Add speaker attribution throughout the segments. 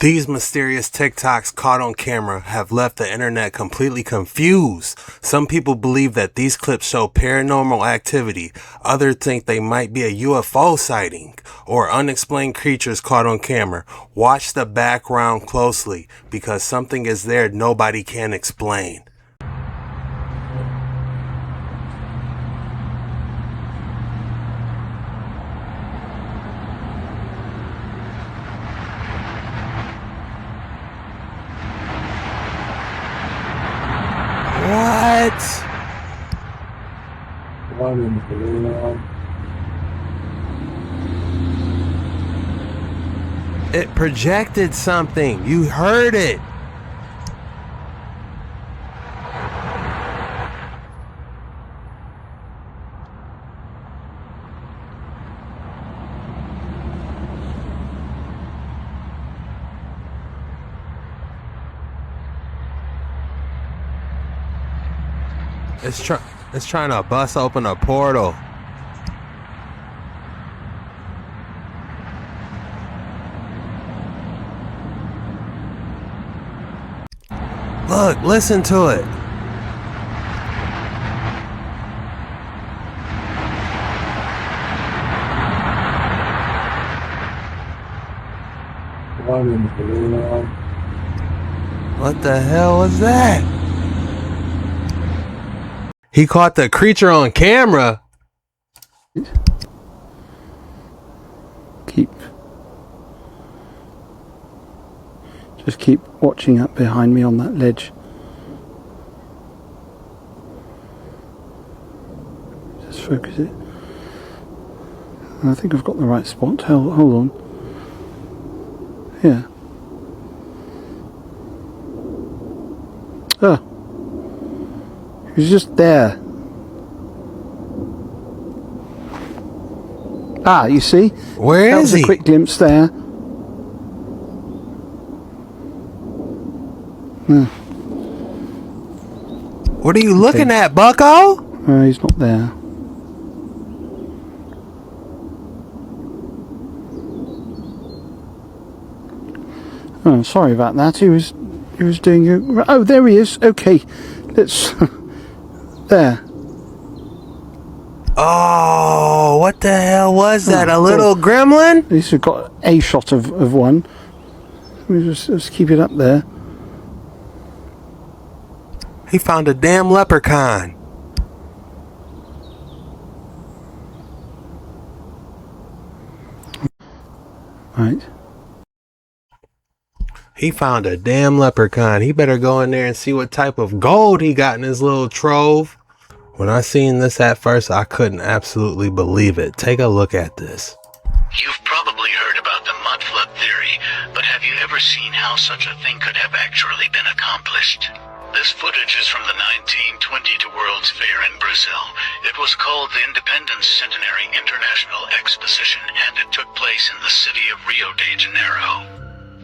Speaker 1: These mysterious TikToks caught on camera have left the internet completely confused. Some people believe that these clips show paranormal activity. Others think they might be a UFO sighting or unexplained creatures caught on camera. Watch the background closely because something is there nobody can explain. What? It projected something. You heard it. It's trying to bust open a portal. Look, listen to it. What the hell was that? He caught the creature on camera.
Speaker 2: Just keep watching up behind me on that ledge. Just focus it. I think I've got the right spot. Hold on. Yeah. Oh. He was just there. Ah, you see?
Speaker 1: Where
Speaker 2: that
Speaker 1: is
Speaker 2: was
Speaker 1: he?
Speaker 2: A quick glimpse there.
Speaker 1: What are you looking at, bucko?
Speaker 2: He's not there. Oh, sorry about that. He was doing a... Oh, there he is. Okay. Let's... there.
Speaker 1: Oh, what the hell was that? A little gremlin?
Speaker 2: At least we've got a shot of one. We just keep it up there.
Speaker 1: He found a damn leprechaun.
Speaker 2: Right.
Speaker 1: He found a damn leprechaun. He better go in there and see what type of gold he got in his little trove. When I seen this at first, I couldn't absolutely believe it. Take a look at this.
Speaker 3: You've probably heard about the mud flood theory, but have you ever seen how such a thing could have actually been accomplished? This footage is from the 1922 World's Fair in Brazil. It was called the Independence Centenary International Exposition, and it took place in the city of Rio de Janeiro.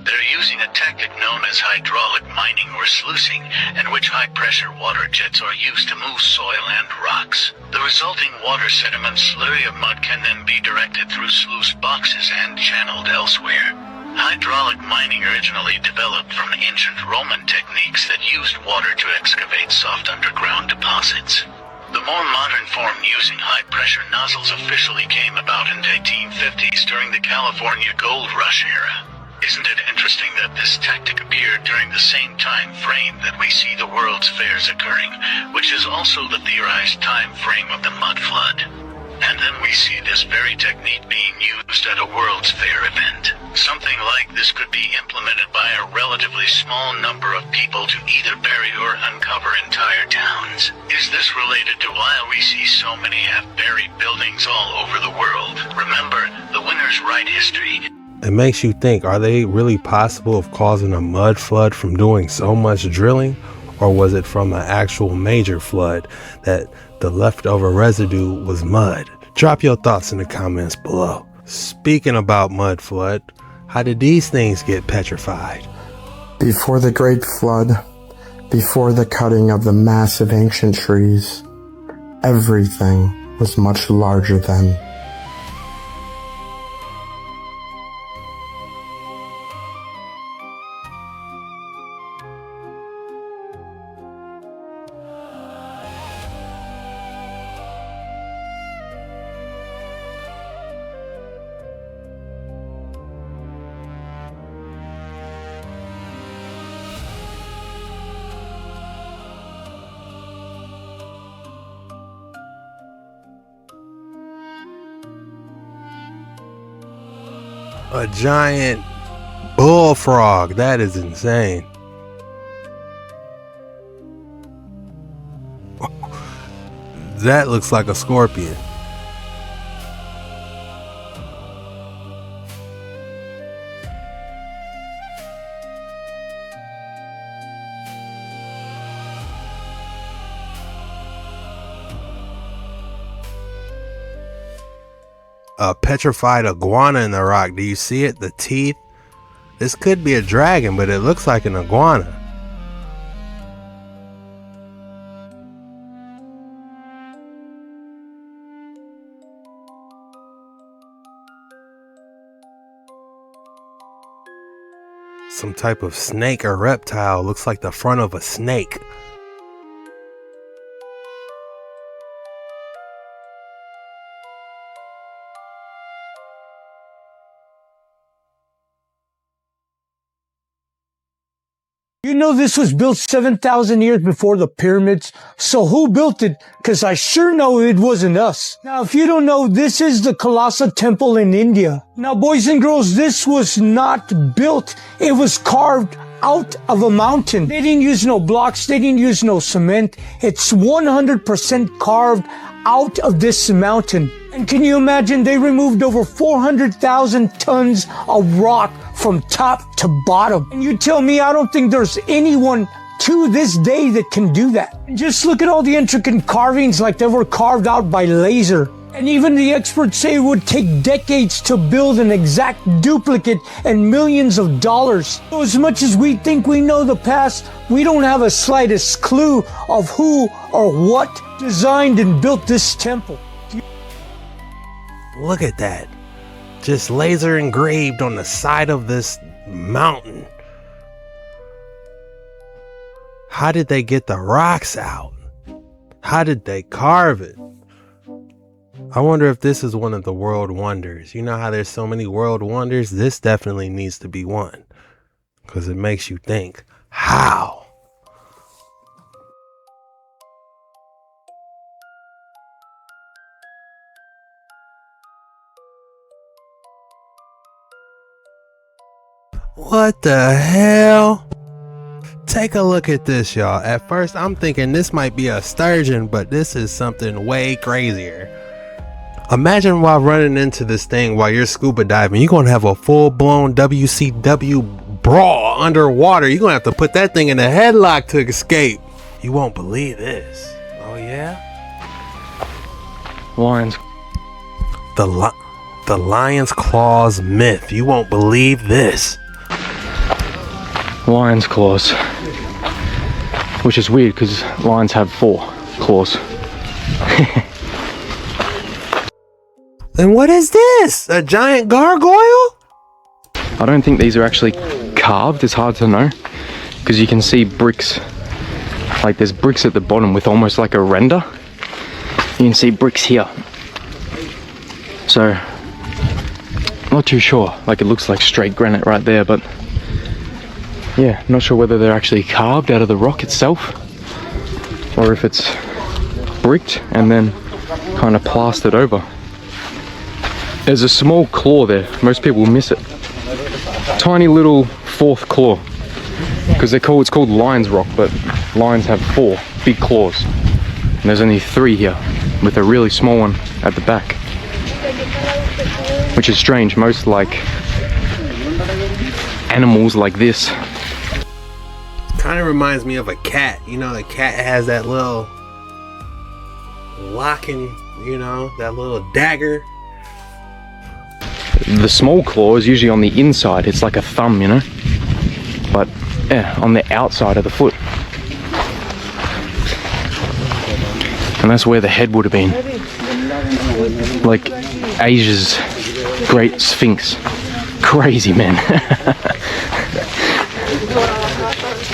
Speaker 3: They're using a tactic known as hydraulic mining or sluicing, in which high-pressure water jets are used to move soil and rocks. The resulting water sediment slurry of mud can then be directed through sluice boxes and channeled elsewhere. Hydraulic mining originally developed from ancient Roman techniques that used water to excavate soft underground deposits. The more modern form using high-pressure nozzles officially came about in the 1850s during the California Gold Rush era. Isn't it interesting that this tactic appeared during the same time frame that we see the World's Fairs occurring, which is also the theorized time frame of the mud flood? And then we see this very technique being used at a World's Fair event. Something like this could be implemented by a relatively small number of people to either bury or uncover entire towns. Is this related to why we see so many half-buried buildings all over the world? Remember, the winners write history.
Speaker 1: It makes you think, are they really possible of causing a mud flood from doing so much drilling? Or was it from an actual major flood that the leftover residue was mud? Drop your thoughts in the comments below. Speaking about mud flood, how did these things get petrified?
Speaker 4: Before the Great Flood, before the cutting of the massive ancient trees, everything was much larger than.
Speaker 1: A giant bullfrog. That is insane. That looks like a scorpion. A petrified iguana in the rock. Do you see it? The teeth? This could be a dragon, but it looks like an iguana. Some type of snake or reptile. Looks like the front of a snake.
Speaker 5: You know this was built 7,000 years before the pyramids. So who built it? Because I sure know it wasn't us. Now, if you don't know, this is the Kailasa temple in India. Now, boys and girls, this was not built. It was carved out of a mountain. They didn't use no blocks. They didn't use no cement. It's 100% carved out of this mountain. And can you imagine, they removed over 400,000 tons of rock from top to bottom. And you tell me, I don't think there's anyone to this day that can do that. And just look at all the intricate carvings like they were carved out by laser. And even the experts say it would take decades to build an exact duplicate and millions of dollars. So as much as we think we know the past, we don't have a slightest clue of who or what designed and built this temple.
Speaker 1: Look at that. Just laser engraved on the side of this mountain. How did they get the rocks out? How did they carve it? I wonder if this is one of the world wonders. You know how there's so many world wonders? This definitely needs to be one. Because it makes you think, how? What the hell? Take a look at this, y'all. At first, I'm thinking this might be a sturgeon, but this is something way crazier. Imagine while running into this thing while you're scuba diving, you're gonna have a full-blown WCW brawl underwater. You're gonna have to put that thing in a headlock to escape. You won't believe this. Oh yeah?
Speaker 6: Lions.
Speaker 1: The lion's claws myth. You won't believe this.
Speaker 6: Lion's claws. Which is weird because lions have 4 claws.
Speaker 1: And what is this? A giant gargoyle?
Speaker 6: I don't think these are actually carved. It's hard to know because you can see bricks. Like there's bricks at the bottom with almost like a render. You can see bricks here. So, not too sure. Like it looks like straight granite right there, but yeah, not sure whether they're actually carved out of the rock itself or if it's bricked and then kind of plastered over. There's a small claw there. Most people miss it. Tiny little 4th claw. Because it's called lion's rock, but lions have 4 big claws. And there's only 3 here, with a really small one at the back. Which is strange. Most like animals like this.
Speaker 1: Kind of reminds me of a cat. You know, the cat has that little locking, you know, that little dagger.
Speaker 6: The small claw is usually on the inside. It's like a thumb, you know. But yeah, on the outside of the foot. And that's where the head would have been. Like Asia's great sphinx. Crazy, man.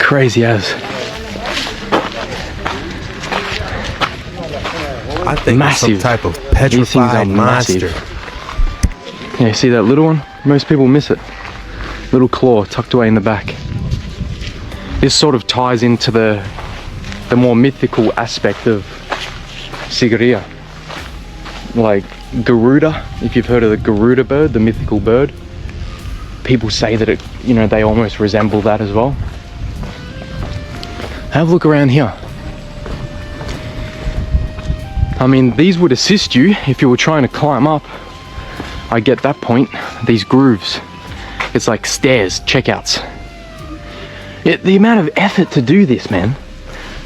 Speaker 6: Crazy as.
Speaker 1: I think
Speaker 6: massive.
Speaker 1: It's some type of petrified monster.
Speaker 6: Yeah, see that little one? Most people miss it. Little claw tucked away in the back. This sort of ties into the more mythical aspect of Sigiriya. Like Garuda, if you've heard of the Garuda bird, the mythical bird. people say that it, you know, they almost resemble that as well. Have a look around here. I mean, these would assist you if you were trying to climb up. I get that point. These grooves, it's like stairs, checkouts. The amount of effort to do this, man.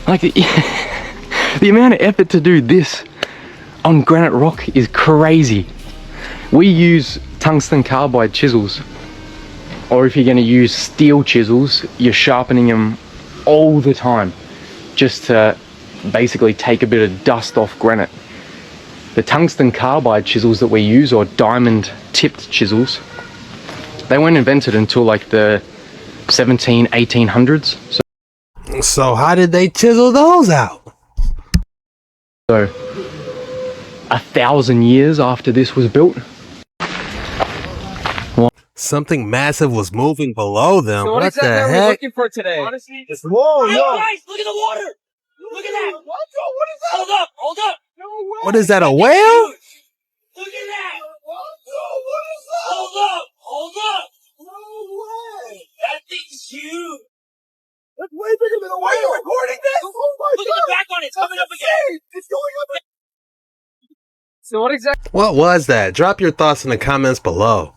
Speaker 6: Like the amount of effort to do this on granite rock is crazy. We use tungsten carbide chisels, or if you're going to use steel chisels, you're sharpening them all the time just to basically take a bit of dust off granite. The tungsten carbide chisels that we use, or diamond tipped chisels, they weren't invented until like the 1800s.
Speaker 1: So how did they chisel those out?
Speaker 6: So 1,000 years after this was built.
Speaker 1: Something massive was moving below them.
Speaker 7: So
Speaker 1: what
Speaker 7: exactly
Speaker 1: the
Speaker 7: are we
Speaker 1: heck?
Speaker 7: looking for today?
Speaker 8: Honestly, just
Speaker 7: Whoa,
Speaker 8: hey
Speaker 7: yo.
Speaker 8: guys, look at the water! Look at that!
Speaker 7: What is that?
Speaker 8: Hold up, hold up!
Speaker 7: No way.
Speaker 1: What is that, a
Speaker 8: It's
Speaker 1: whale?
Speaker 8: huge. Look at that!
Speaker 7: What is that?
Speaker 8: Hold up, hold up!
Speaker 7: No way.
Speaker 8: That thing's huge!
Speaker 7: That's way bigger than a whale. Are you recording this? Oh my
Speaker 8: Look
Speaker 7: god.
Speaker 8: at the back on it, it's coming up again!
Speaker 7: It's going up. So what exactly?
Speaker 1: What was that? Drop your thoughts in the comments below.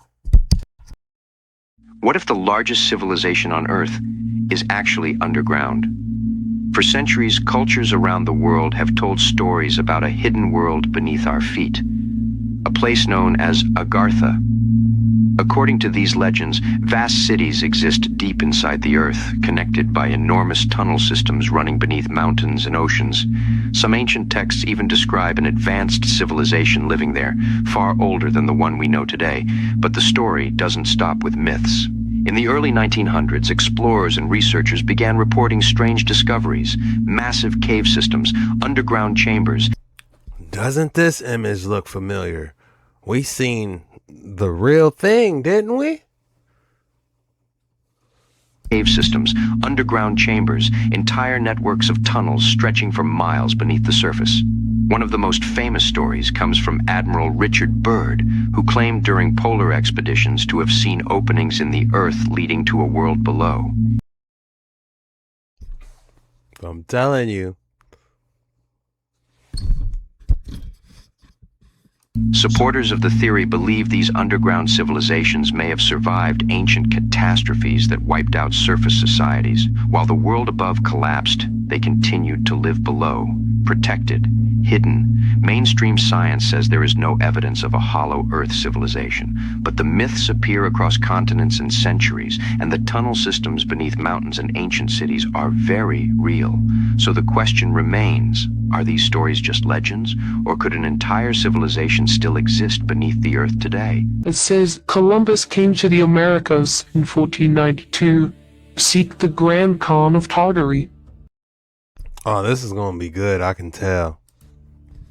Speaker 9: What if the largest civilization on Earth is actually underground? For centuries, cultures around the world have told stories about a hidden world beneath our feet, a place known as Agartha. According to these legends, vast cities exist deep inside the Earth, connected by enormous tunnel systems running beneath mountains and oceans. Some ancient texts even describe an advanced civilization living there, far older than the one we know today. But the story doesn't stop with myths. In the early 1900s, explorers and researchers began reporting strange discoveries, massive cave systems, underground chambers.
Speaker 1: Doesn't this image look familiar? We seen the real thing, didn't we?
Speaker 9: Cave systems, underground chambers, entire networks of tunnels stretching for miles beneath the surface. One of the most famous stories comes from Admiral Richard Byrd, who claimed during polar expeditions to have seen openings in the earth leading to a world below.
Speaker 1: I'm telling you.
Speaker 9: Supporters of the theory believe these underground civilizations may have survived ancient catastrophes that wiped out surface societies. While the world above collapsed, they continued to live below, protected, hidden. Mainstream science says there is no evidence of a hollow Earth civilization, but the myths appear across continents and centuries, and the tunnel systems beneath mountains and ancient cities are very real. So the question remains, are these stories just legends, or could an entire civilization still exist beneath the Earth today?
Speaker 10: It says Columbus came to the Americas in 1492 to seek the Grand Khan of Tartary.
Speaker 1: Oh, this is gonna be good, I can tell.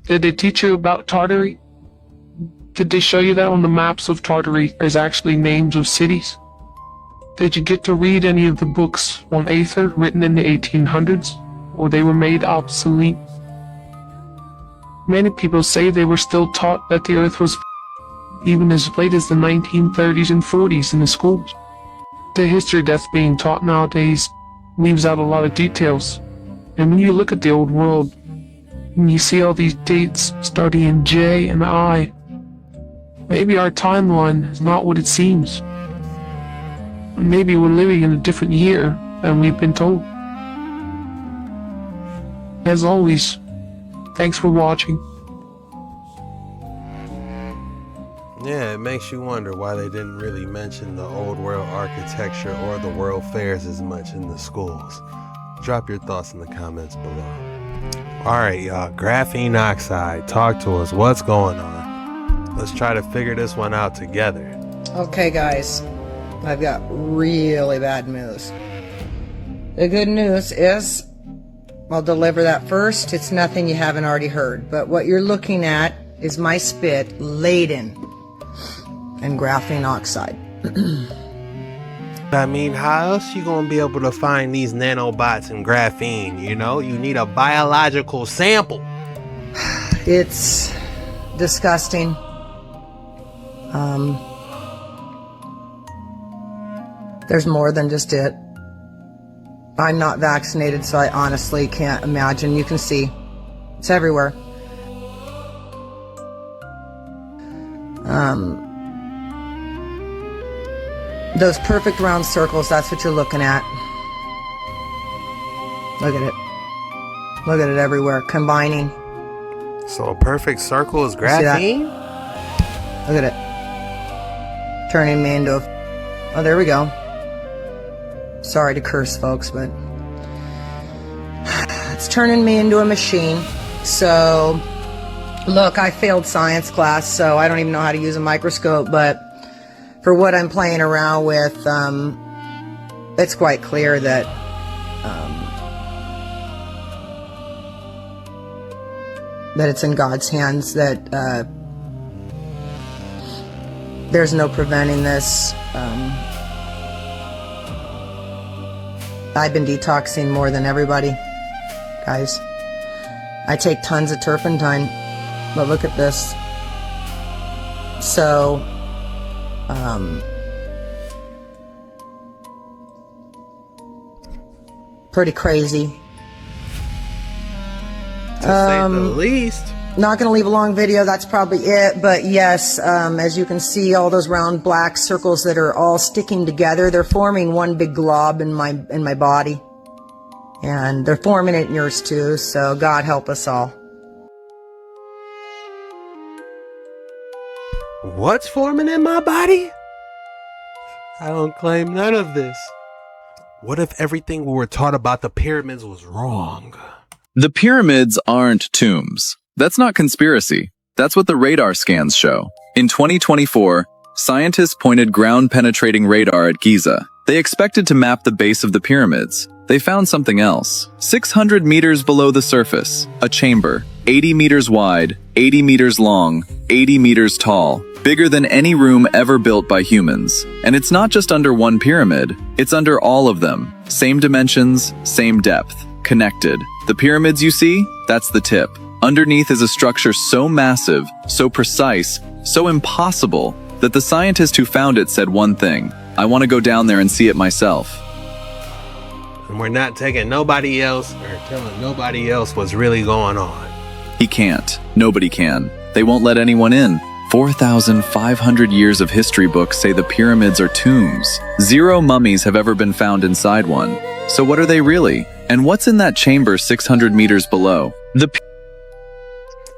Speaker 10: Did they teach you about Tartary? Did they show you that on the maps of Tartary there's actually names of cities? Did you get to read any of the books on Aether written in the 1800s, or they were made obsolete? Many people say they were still taught that the Earth was even as late as the 1930s and 40s in the schools. The history that's being taught nowadays leaves out a lot of details. And when you look at the old world, and you see all these dates starting in J and I, maybe our timeline is not what it seems. Maybe we're living in a different year than we've been told. As always, thanks for watching.
Speaker 1: Yeah, it makes you wonder why they didn't really mention the old world architecture or the world fairs as much in the schools. Drop your thoughts in the comments below. Alright y'all, Graphene Oxide, talk to us. What's going on? Let's try to figure this one out together.
Speaker 11: Okay guys, I've got really bad news. The good news is, I'll deliver that first. It's nothing you haven't already heard. But what you're looking at is my spit laden in graphene oxide.
Speaker 1: I mean, how else you gonna be able to find these nanobots in graphene, you know? You need a biological sample.
Speaker 11: It's disgusting. There's more than just it. I'm not vaccinated, so I honestly can't imagine. You can see. It's everywhere. Those perfect round circles, that's what you're looking at. Look at it. Look at it everywhere, combining.
Speaker 1: So a perfect circle is graphene?
Speaker 11: Look at it. Turning me into a... Oh, there we go. Sorry to curse, folks, but... It's turning me into a machine. So... Look, I failed science class, so I don't even know how to use a microscope, but... For what I'm playing around with, it's quite clear that... that it's in God's hands, that there's no preventing this. I've been detoxing more than everybody, guys. I take tons of turpentine, but look at this. So, pretty crazy.
Speaker 1: To say the least.
Speaker 11: Not going to leave a long video, that's probably it, but yes, as you can see, all those round black circles that are all sticking together, they're forming one big glob in my body, and they're forming it in yours too, so God help us all.
Speaker 1: What's forming in my body? I don't claim none of this. What if everything we were taught about the pyramids was wrong?
Speaker 12: The pyramids aren't tombs. That's not conspiracy. That's what the radar scans show. In 2024, scientists pointed ground-penetrating radar at Giza. They expected to map the base of the pyramids. They found something else. 600 meters below the surface, a chamber, 80 meters wide, 80 meters long, 80 meters tall, bigger than any room ever built by humans. And it's not just under one pyramid, it's under all of them. Same dimensions, same depth, connected. The pyramids you see, that's the tip. Underneath is a structure so massive, so precise, so impossible, that the scientist who found it said one thing: I want to go down there and see it myself.
Speaker 1: And we're not taking nobody else or telling nobody else what's really going on.
Speaker 12: He can't. Nobody can. They won't let anyone in. 4,500 years of history books say the pyramids are tombs. 0 mummies have ever been found inside one. So what are they really? And what's in that chamber 600 meters below?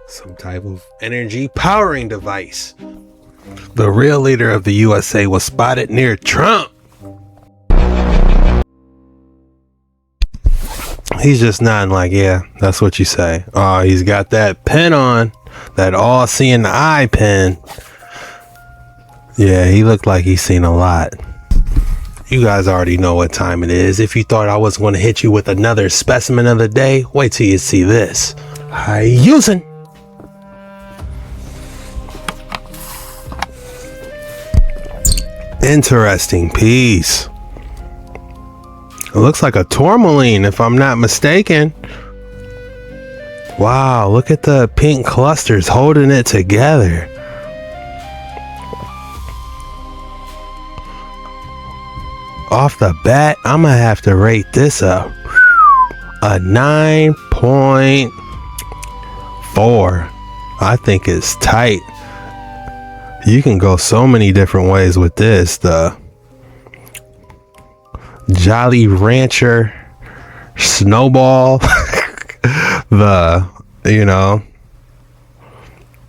Speaker 1: Some type of energy powering device. The real leader of the USA was spotted near Trump. He's just nodding like, yeah, that's what you say. Oh, he's got that pen on. That all-seeing eye pen. Yeah, he looked like he's seen a lot. You guys already know what time it is. If you thought I was going to hit you with another specimen of the day, wait till you see this. Hi, using. Interesting piece. It looks like a Tourmaline, if I'm not mistaken. Wow, look at the pink clusters holding it together. Off the bat, I'm gonna have to rate this a 9.4. I think it's tight. You can go so many different ways with this. The Jolly Rancher Snowball.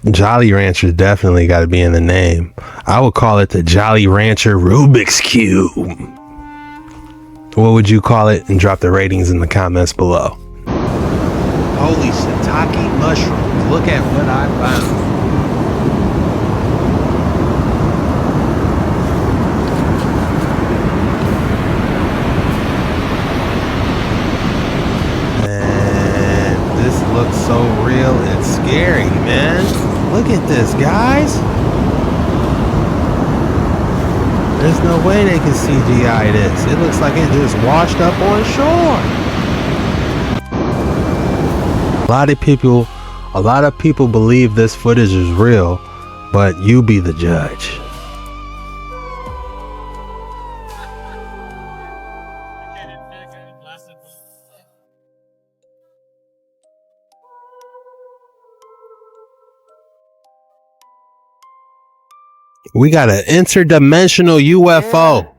Speaker 1: Jolly Rancher definitely got to be in the name. I would call it the Jolly Rancher Rubik's Cube. What would you call it? And drop the ratings in the comments below. Holy shiitake mushrooms. Look at what I found. Looks so real, it's scary, man. Look at this, guys. There's no way they can CGI this. It looks like it just washed up on shore. A lot of people believe this footage is real, but you be the judge. We got an interdimensional UFO.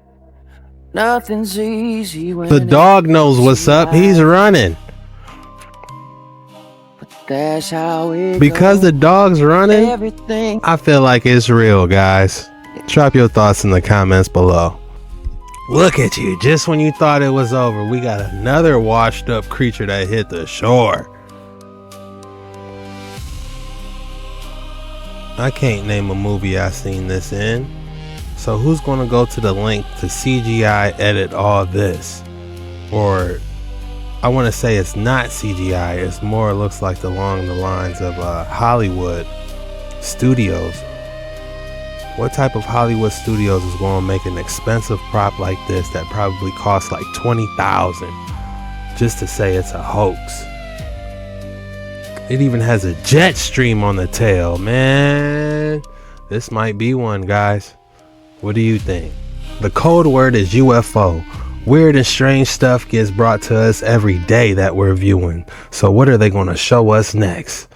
Speaker 13: Nothing's easy when
Speaker 1: The dog knows what's up. He's running.
Speaker 13: That's how it
Speaker 1: Because the dog's running,
Speaker 13: everything.
Speaker 1: I feel like it's real, guys. Drop your thoughts in the comments below. Look at you. Just when you thought it was over, we got another washed up creature that hit the shore. I can't name a movie I seen this in. So who's going to go to the link to CGI edit all this? Or I want to say it's not CGI. It's more looks like along the lines of Hollywood studios. What type of Hollywood studios is going to make an expensive prop like this that probably costs like $20,000 just to say it's a hoax? It even has a jet stream on the tail, man. This might be one, guys. What do you think? The code word is UFO. Weird and strange stuff gets brought to us every day that we're viewing. So what are they going to show us next?